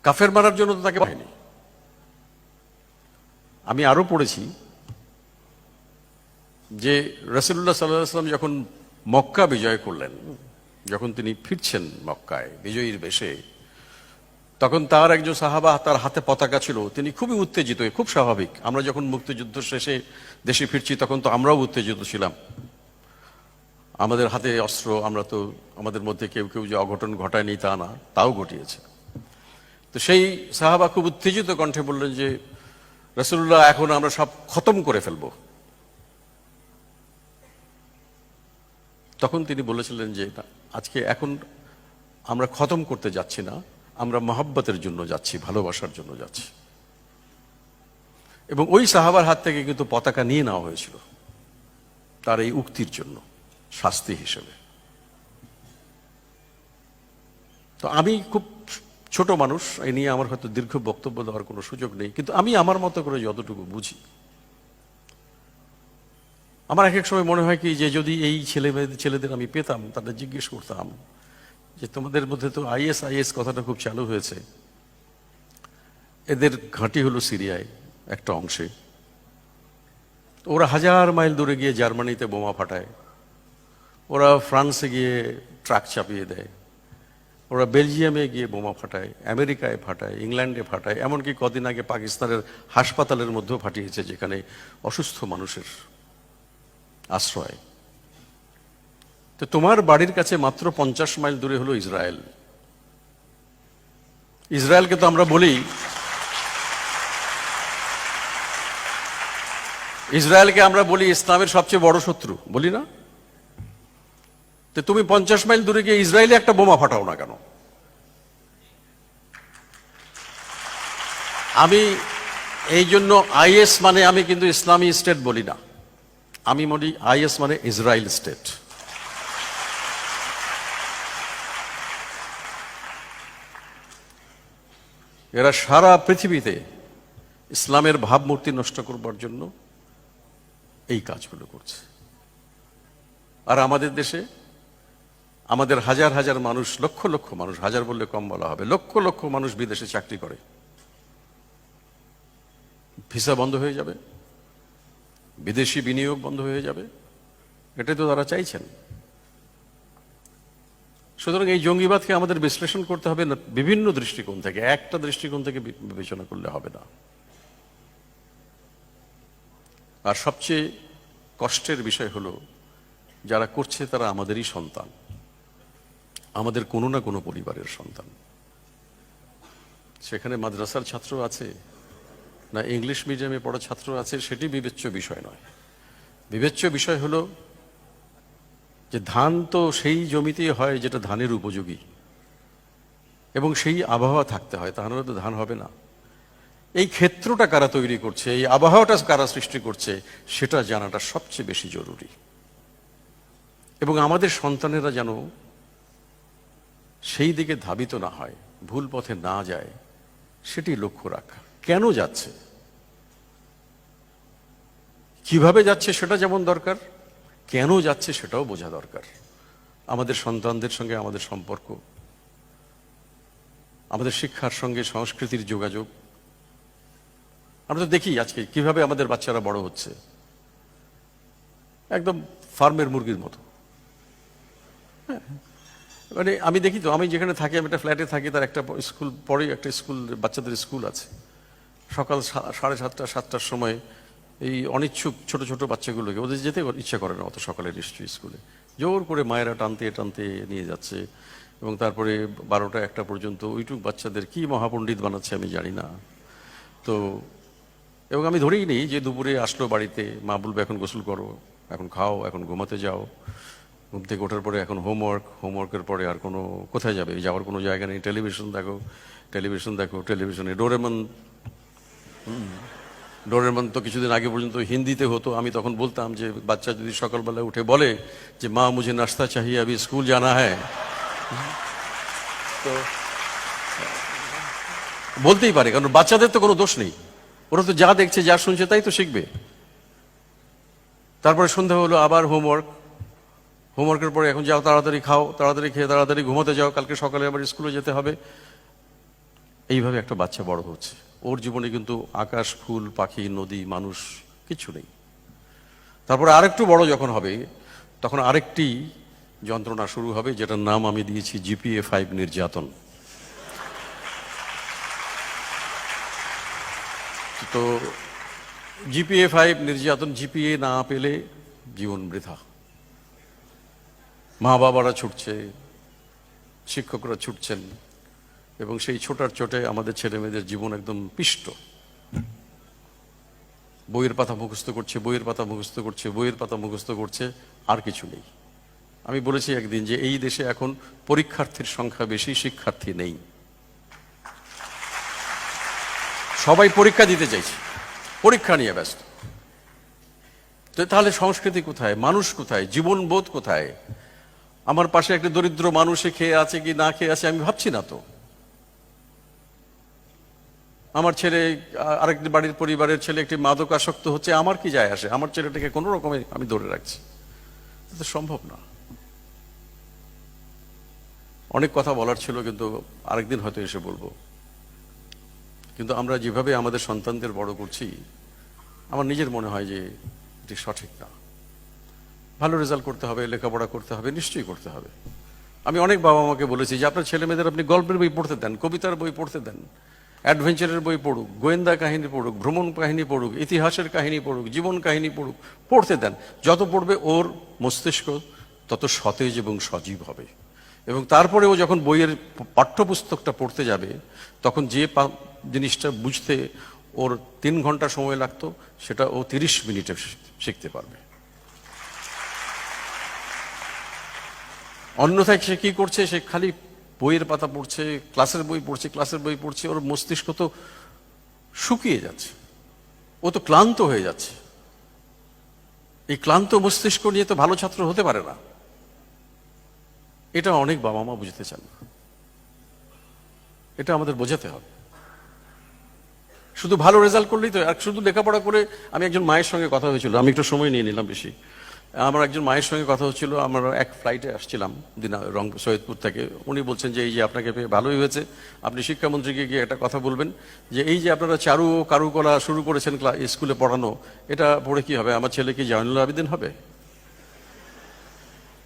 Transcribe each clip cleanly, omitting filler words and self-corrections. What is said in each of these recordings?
কাফের মারার জন্য তো তাকে পায়নি। আমি আরো পড়েছি যে রাসূলুল্লাহ সাল্লাল্লাহু আলাইহি ওয়াসাল্লাম যখন মক্কা বিজয় করলেন, যখন তিনি ফিরছেন মক্কায় বিজয়ীর বেশে, তখন তার একজন সাহাবা, তার হাতে পতাকা ছিল, তিনি খুবই উত্তেজিত। খুব স্বাভাবিক, আমরা যখন মুক্তিযুদ্ধ শেষে দেশে ফিরছি তখন তো আমরাও উত্তেজিত ছিলাম, আমাদের হাতে অস্ত্র, আমরা তো আমাদের মধ্যে কেউ কেউ যে অঘটন ঘটায়নি তা না, তাও ঘটিয়েছে। তো সেই সাহাবা খুব উত্তেজিত কণ্ঠে বললেন যে রাসূলুল্লাহ, এখন আমরা সব খতম করে ফেলবো। তখন তিনি বলেছিলেন যে আজকে এখন আমরা খতম করতে যাচ্ছি না, আমরা মহব্বতের জন্য যাচ্ছি, ভালোবাসার জন্য যাচ্ছি। এবং ওই সাহাবার হাত থেকে কিন্তু পতাকা নিয়ে নেওয়া হয়েছিল তার এই উক্তির জন্য, শাস্তি হিসেবে। তো আমি খুব ছোট মানুষ, এই নিয়ে আমার হয়তো দীর্ঘ বক্তব্য দেওয়ার কোনো সুযোগ নেই, কিন্তু আমি আমার মতো করে যতটুকু বুঝি, আমার এক এক সময় মনে হয় কি যে যদি এই ছেলেদের আমি পেতাম, তাদের জিজ্ঞেস করতাম যে তোমাদের মধ্যে তো আইএস কথাটা খুব চালু হয়েছে, এদের ঘাঁটি হলো সিরিয়ায় একটা অংশে, ওরা 1000 মাইল দূরে গিয়ে জার্মানিতে বোমা ফাটায়, ওরা ফ্রান্সে গিয়ে ট্রাক চাপিয়ে দেয়, ওরা বেলজিয়ামে গিয়ে বোমা ফাটায়, আমেরিকায় ফাটায়, ইংল্যান্ডে ফাটায়, এমনকি কদিন আগে পাকিস্তানের হাসপাতালের মধ্যেও ফাটিয়েছে, যেখানে অসুস্থ মানুষের আশ্রয়। তো তোমার বাড়ির কাছে মাত্র 50 মাইল দূরে হলো ইসরায়েল। ইসরায়েলকে তো আমরা বলি, ইসরায়েলকে আমরা বলি ইসলামের সবচেয়ে বড় শত্রু, বলি না? তো তুমি 50 মাইল দূরে গিয়ে ইসরায়েলে একটা বোমা ফাটাও না কেন? আমি এই জন্য আইএস মানে আমি কিন্তু ইসলামী স্টেট বলি না, আমি বলি আইএস মানে ইসরায়েল স্টেট। এরা সারা পৃথিবীতে ইসলামের ভাবমূর্তি নষ্ট করবার জন্য এই কাজগুলো করছে। আর আমাদের দেশে আমাদের হাজার হাজার মানুষ, লক্ষ লক্ষ মানুষ, হাজার বললে কম বলা হবে, লক্ষ লক্ষ মানুষ বিদেশে চাকরি করে, ভিসা বন্ধ হয়ে যাবে, বিদেশি বিনিয়োগ বন্ধ হয়ে যাবে, এটাই তো তারা চাইছেন। সুতরাং এই জঙ্গিবাদকে আমাদের বিশ্লেষণ করতে হবে না বিভিন্ন দৃষ্টিকোণ থেকে, একটা দৃষ্টিকোণ থেকে বিবেচনা করলে হবে না। আর সবচেয়ে কষ্টের বিষয় হলো যারা করছে তারা আমাদেরই সন্তান, আমাদের কোনো না কোনো পরিবারের সন্তান। সেখানে মাদ্রাসার ছাত্র আছে না ইংলিশ মিডিয়ামে পড়া ছাত্র আছে, সেটি বিবেচ্য বিষয় নয়। বিবেচ্য বিষয় হলো যে ধান তো সেই জমিতেই হয় যেটা ধানের উপযোগী, এবং সেই আবহাওয়া থাকতে হয়, তাহলে তো ধান হবে না। এই ক্ষেত্রটা কারা তৈরি করছে, এই আবহাওয়াটা কারা সৃষ্টি করছে, সেটা জানাটা সবচেয়ে বেশি জরুরি। এবং আমাদের সন্তানেরা যেন সেই দিকে ধাবিত না হয়, ভুল পথে না যায়, সেটি লক্ষ্য রাখা। কেন যাচ্ছে, কিভাবে যাচ্ছে সেটা যেমন দরকার, কেন যাচ্ছে সেটাও বোঝা দরকার। আমাদের সন্তানদের সঙ্গে আমাদের সম্পর্ক, আমাদের শিক্ষার সঙ্গে সংস্কৃতির যোগাযোগ, আমরা তো দেখি আজকে কিভাবে আমাদের বাচ্চারা বড় হচ্ছে, একদম ফার্মের মুরগির মতো। মানে আমি দেখি তো, আমি যেখানে থাকি, আমি একটা ফ্ল্যাটে থাকি, তার একটা স্কুল পরে একটা স্কুল, বাচ্চাদের স্কুল আছে। সকাল 7:30 7টার সময় এই অনিচ্ছুক ছোট ছোট বাচ্চাগুলোকে, ওদের যেতে ইচ্ছা করে না অত সকালে নিশ্চয়ই স্কুলে, জোর করে মায়েরা টানতে টানতে নিয়ে যাচ্ছে, এবং তারপরে 12টা 1টা পর্যন্ত ওইটুক বাচ্চাদের কি মহাপণ্ডিত বানাচ্ছে আমি জানি না। তো এবং আমি ধরেই নিই যে দুপুরে আসলো বাড়িতে, মা বলবে এখন গোসল করো, এখন খাও, এখন ঘুমাতে যাও, ঘুম থেকে ওঠার পরে এখন হোমওয়ার্কের পরে আর কোনো কোথায় যাবে, যাওয়ার কোনো জায়গা নেই, টেলিভিশন দেখো, টেলিভিশনে ডোরেমন তো কিছুদিন আগে পর্যন্ত হিন্দিতে হতো। আমি তখন বলতাম যে বাচ্চা যদি সকালবেলায় উঠে বলে যে মা মুঝে নাস্তা চাহিয়ে আবি স্কুল জানা হ্যায়, তো বলতেই পারে, কারণ বাচ্চাদের তো কোনো দোষ নেই, ওরা তো যা দেখছে যা শুনছে তাই তো শিখবে। তারপরে সন্ধ্যা হলো আবার হোমওয়ার্কের পরে এখন যাও, তাড়াতাড়ি খাও, তাড়াতাড়ি খেয়ে তাড়াতাড়ি ঘুমাতে যাও, কালকে সকালে আবার স্কুলে যেতে হবে। এইভাবে একটা বাচ্চা বড় হচ্ছে, ওর জীবনে কিন্তু আকাশ, ফুল, পাখি, নদী, মানুষ কিছু নেই। তারপরে আরেকটু বড় যখন হবে তখন আরেকটি যন্ত্রণা শুরু হবে, যেটার নাম আমি দিয়েছি GPA-5 নির্যাতন। তো GPA-5 নির্যাতন, জিপিএ না পেলে জীবন বৃথা। মা বাবারা ছুটছে, শিক্ষকরা ছুটছেন, এবং সেই ছোটার চোটে আমাদের ছেলে মেয়েদের জীবন একদম পিষ্ট। বইয়ের পাতা মুখস্থ করছে, বইয়ের পাতা মুখস্থ করছে, বইয়ের পাতা মুখস্থ করছে, আর কিছু নেই। আমি বলেছি একদিন যে এই দেশে এখন পরীক্ষার্থীর সংখ্যা বেশি, শিক্ষার্থী নেই। সবাই পরীক্ষা দিতে চাইছে, পরীক্ষা নিয়ে ব্যস্ত। তো তাহলে সংস্কৃতি কোথায়, মানুষ কোথায়, জীবনবোধ কোথায়? আমার পাশে একটা দরিদ্র মানুষে খেয়ে আছে কি না খেয়ে আছে আমি ভাবছি না তো। আমার ছেলে, আরেকটি বাড়ির পরিবারের ছেলে একটি মাদকাসক্ত হচ্ছে, আমার কি যায় আসে? আমার ছেলেটাকে কোনো রকমে আমি ধরে রাখছি, এটা সম্ভব না। অনেক কথা বলার ছিল, কিন্তু আরেকদিন হয়তো এসে বলবো। কিন্তু আমরা যেভাবে আমাদের সন্তানদের বড় করছি, আমার নিজের মনে হয় যে এটি সঠিক না। ভালো রেজাল্ট করতে হবে, লেখাপড়া করতে হবে, নিশ্চয়ই করতে হবে। আমি অনেক বাবা মাকে বলেছি যে আপনার ছেলে মেয়েদের আপনি গল্পের বই পড়তে দেন, কবিতার বই পড়তে দেন, অ্যাডভেঞ্চারের বই পড়ুক, গোয়েন্দা কাহিনী পড়ুক, ভ্রমণ কাহিনী পড়ুক, ইতিহাসের কাহিনী পড়ুক, জীবন কাহিনী পড়ুক, পড়তে দেন। যত পড়বে ওর মস্তিষ্ক তত সতেজ এবং সজীব হবে। এবং তারপরে ও যখন বইয়ের পাঠ্যপুস্তকটা পড়তে যাবে, তখন যে জিনিসটা বুঝতে ওর 3 ঘন্টা সময় লাগতো, সেটা ও 30 মিনিটে শিখতে পারবে। অন্যথায় সে কি করছে? সে খালি বইয়ের পাতা পড়ছে, ক্লাসের বই পড়ছে, ক্লাসের বই পড়ছে, ওর মস্তিষ্ক তো শুকিয়ে যাচ্ছে, ও তো ক্লান্ত হয়ে যাচ্ছে। এই ক্লান্ত মস্তিষ্ক নিয়ে তো ভালো ছাত্র হতে পারে না। এটা অনেক বাবা মা বুঝতে চান না, এটা আমাদের বোঝাতে হবে। শুধু ভালো রেজাল্ট করলেই তো, আর শুধু লেখাপড়া করে। আমি একজন মায়ের সঙ্গে কথা হয়েছিল, আমি একটু সময় নিয়ে নিলাম বেশি। আমার একজন মায়ের সঙ্গে কথা হচ্ছিল, আমরা এক ফ্লাইটে আসছিলাম সৈয়দপুর থেকে। উনি বলছেন যে এই যে আপনাকে পেয়ে ভালোই হয়েছে, আপনি শিক্ষামন্ত্রীকে গিয়ে একটা কথা বলবেন যে এই যে আপনারা চারু ও কারুকলা শুরু করেছেন স্কুলে পড়ানো, এটা পড়ে কি হবে? আমার ছেলে কি জয়নুল আবেদিন হবে?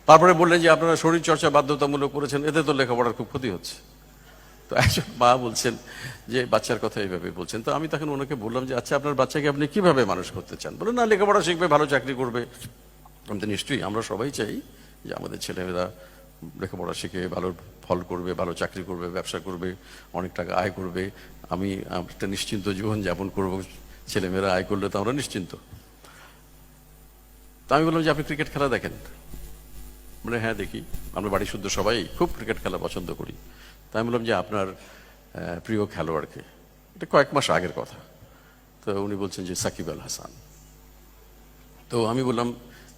তারপরে বললেন যে আপনারা শরীর চর্চা বাধ্যতামূলক করেছেন, এতে তো লেখাপড়ার খুব ক্ষতি হচ্ছে। তো একজন মা বলছেন যে বাচ্চার কথা এইভাবে বলছেন। তো আমি তখন ওনাকে বললাম যে আচ্ছা, আপনার বাচ্চাকে আপনি কিভাবে মানুষ করতে চান? বলে না, লেখাপড়া শিখবে, ভালো চাকরি করবে। আমি তো নিশ্চয়ই, আমরা সবাই চাই যে আমাদের ছেলেমেয়েরা লেখাপড়া শিখে ভালো ফল করবে, ভালো চাকরি করবে, ব্যবসা করবে, অনেক টাকা আয় করবে। আমি একটা নিশ্চিন্ত জীবন যাপন করবো, ছেলেমেয়েরা আয় করলে তো আমরা নিশ্চিন্ত। তা আমি বললাম যে আপনি ক্রিকেট খেলা দেখেন? মানে হ্যাঁ দেখি, আমরা বাড়ি শুদ্ধ সবাই খুব ক্রিকেট খেলা পছন্দ করি। তাই আমি বললাম যে আপনার প্রিয় খেলোয়াড়কে? এটা কয়েক মাস আগের কথা। তো উনি বলছেন যে সাকিব আল হাসান। তো আমি বললাম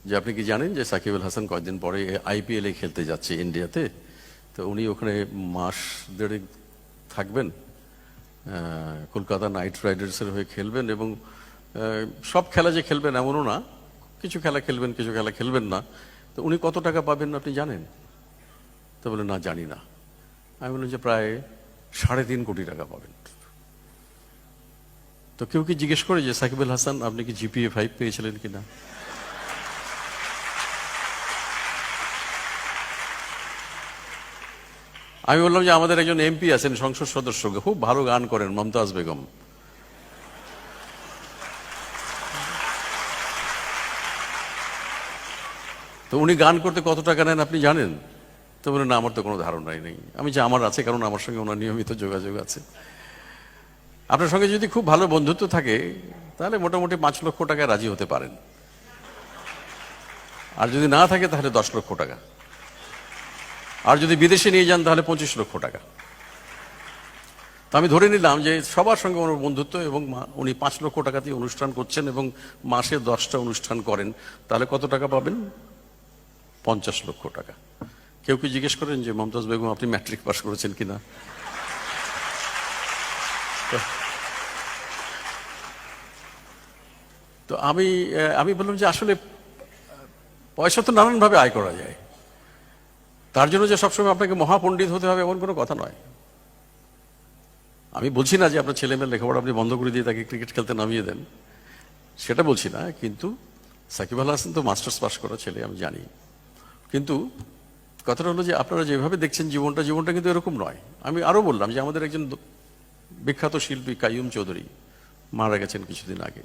যে আপনি কি জানেন যে সাকিব আল হাসান কয়েকদিন পরে IPL এ খেলতে যাচ্ছে ইন্ডিয়াতে? তো উনি ওখানে মাস 1.5 থাকবেন, কলকাতা নাইট রাইডার্সের হয়ে খেলবেন, এবং সব খেলা যে খেলবেন এমনও না, কিছু খেলা খেলবেন, কিছু খেলা খেলবেন না। তো উনি কত টাকা পাবেন আপনি জানেন? তো বলে না, জানি না। আমি বললাম যে প্রায় 3.5 কোটি টাকা পাবেন। তো কেউ কি জিজ্ঞেস করে যে সাকিব আল হাসান আপনি কি GPA-5 পেয়েছিলেন কিনা? আমি বললাম যে আমাদের একজন MP আছেন, সংসদ সদস্য, খুব ভালো গান করেন, মমতাজ বেগম। তো উনি গান করতে কত টাকা নেন আপনি জানেন? তো বলে না, আমার তো কোনো ধারণাই নেই। আমি যে আমার আছে, কারণ আমার সঙ্গে ওনার নিয়মিত যোগাযোগ আছে। আপনার সঙ্গে যদি খুব ভালো বন্ধুত্ব থাকে তাহলে মোটামুটি 5 লক্ষ টাকায় রাজি হতে পারেন, আর যদি না থাকে তাহলে 10 লক্ষ টাকা, আর যদি বিদেশে নিয়ে যান তাহলে 25 লক্ষ টাকা। তো আমি ধরে নিলাম যে সবার সঙ্গে ওনার বন্ধুত্ব, এবং উনি 5 লক্ষ টাকা দিয়ে অনুষ্ঠান করছেন এবং মাসে 10টা অনুষ্ঠান করেন, তাহলে কত টাকা পাবেন? 50 লক্ষ টাকা। কেউ কি জিজ্ঞেস করেন যে মমতাজ বেগম আপনি ম্যাট্রিক পাস করেছেন কিনা? তো আমি বললাম যে আসলে পয়সা তো নানানভাবে আয় করা যায়, তার জন্য যে সবসময় আপনাকে মহাপণ্ডিত হতে হবে এমন কোনো কথা নয়। আমি বলছি না যে আপনার ছেলে মেয়ের লেখাপড়া আপনি বন্ধ করে দিয়ে তাকে ক্রিকেট খেলতে নামিয়ে দেন, সেটা বলছি না। কিন্তু সাকিব আল হাসান তো মাস্টার্স পাস করা ছেলে, আমি জানি। কিন্তু কথাটা হলো যে আপনারা যেভাবে দেখছেন জীবনটা কিন্তু এরকম নয়। আমি আরো বললাম যে আমাদের একজন বিখ্যাত শিল্পী কাইয়ুম চৌধুরী মারা গেছেন কিছুদিন আগে।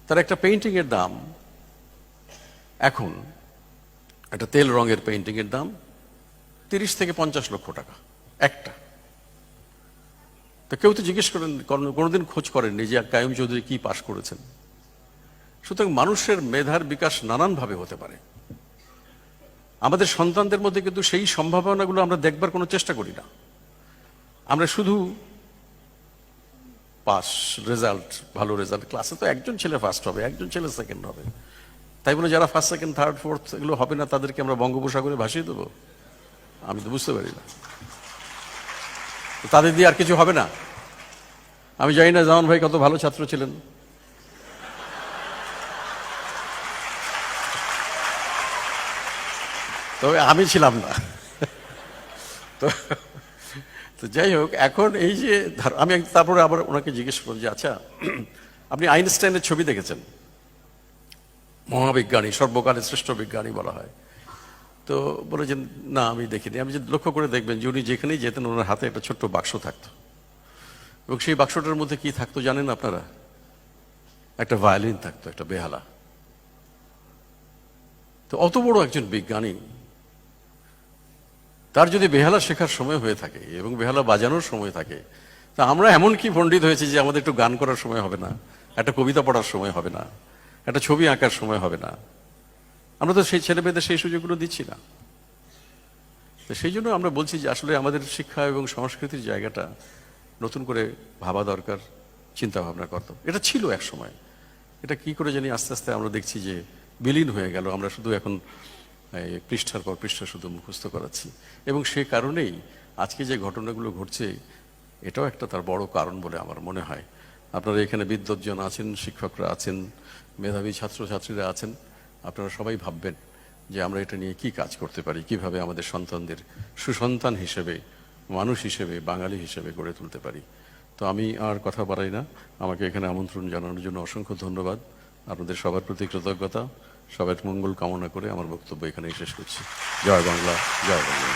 তার একটা পেইন্টিং এর দাম এখন, একটা তেল রঙের পেইন্টিং এর দাম 30 থেকে 50 লক্ষ টাকা একটা। তো কেউ তো জিজ্ঞেস করেন, কোনোদিন খোঁজ করেননি যে কাইয়ুম চৌধুরী কি পাশ করেছেন। সুতরাং মানুষের মেধার বিকাশ নানানভাবে হতে পারে। আমাদের সন্তানদের মধ্যে কিন্তু সেই সম্ভাবনাগুলো আমরা দেখবার কোনো চেষ্টা করি না। আমরা শুধু পাস, রেজাল্ট, ভালো রেজাল্ট, ক্লাসে তো একজন ছেলে ফার্স্ট হবে, একজন ছেলে সেকেন্ড হবে, তাই বলে যারা ফার্স্ট সেকেন্ড থার্ড ফোর্থ এগুলো হবে না তাদেরকে আমরা বঙ্গোপসাগরে ভাসিয়ে দেবো? আমি তো বুঝতে পারি না। তাদের দিয়ে আর কিছু হবে না। আমি জানি না জামান ভাই কত ভালো ছাত্র ছিলেন, তবে আমি ছিলাম না। তো যাই হোক, এখন এই যে আমি তারপরে আবার ওনাকে জিজ্ঞেস করলাম যে আচ্ছা, আপনি আইনস্টাইনের ছবি দেখেছেন? মহাবিজ্ঞানী, সর্বকালের শ্রেষ্ঠ বিজ্ঞানী বলা হয়। তো বলে যে না আমি দেখিনি। আমি যে লক্ষ্য করে দেখবেন যে উনি যেখানেই যেতেন ওনার হাতে একটা ছোট্ট বাক্স থাকতো, এবং সেই বাক্সটার মধ্যে কি থাকতো জানেন আপনারা? একটা ভায়োলিন থাকতো, একটা বেহালা। তো অত বড় একজন বিজ্ঞানী, তার যদি বেহালা শেখার সময় হয়ে থাকে এবং বেহালা বাজানোর সময় থাকে, তা আমরা এমন কি পণ্ডিত হয়েছি যে আমাদের একটু গান করার সময় হবে না, একটা কবিতা পড়ার সময় হবে না, একটা ছবি আঁকার সময় হবে না? আমরা তো সেই ছেলেমেয়েদের সেই সুযোগগুলো দিচ্ছি না। তো সেই জন্য আমরা বলছি যে আসলে আমাদের শিক্ষা এবং সংস্কৃতির জায়গাটা নতুন করে ভাবা দরকার, চিন্তা ভাবনা করতে। এটা ছিল এক সময়, এটা কি করে জানি আস্তে আস্তে আমরা দেখছি যে বিলীন হয়ে গেল। আমরা শুধু এখন পৃষ্ঠার পর পৃষ্ঠা শুধু মুখস্থ করাচ্ছি, এবং সে কারণেই আজকে যে ঘটনাগুলো ঘটছে এটাও একটা তার বড় কারণ বলে আমার মনে হয়। আপনারা এখানে বিদ্বজ্জন আছেন, শিক্ষকরা আছেন, মেধাবী ছাত্রছাত্রীরা আছেন, আপনারা সবাই ভাববেন যে আমরা এটা নিয়ে কি কাজ করতে পারি, কিভাবে আমাদের সন্তানদের সুসন্তান হিসেবে, মানুষ হিসেবে, বাঙালি হিসেবে গড়ে তুলতে পারি। তো আমি আর কথা বাড়াই না, আমাকে এখানে আমন্ত্রণ জানানোর জন্য অসংখ্য ধন্যবাদ। আপনাদের সবার প্রতি কৃতজ্ঞতা, সবার মঙ্গল কামনা করে আমার বক্তব্য এখানেই শেষ করছি। জয় বাংলা, জয় বাংলা।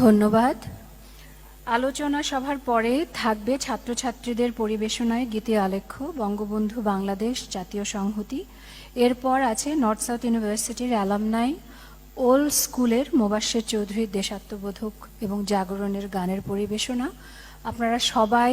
ধন্যবাদ। আলোচনা সভার পরে থাকবে ছাত্রছাত্রীদের পরিবেশনায় গীতি আলেখ্য বঙ্গবন্ধু বাংলাদেশ জাতীয় সংহতি। এরপর আছে নর্থ সাউথ ইউনিভার্সিটির অ্যালামনাই ওল্ড স্কুলের মোবাশ্বের চৌধুরীর দেশাত্মবোধক এবং জাগরণের গানের পরিবেশনা। আপনারা সবাই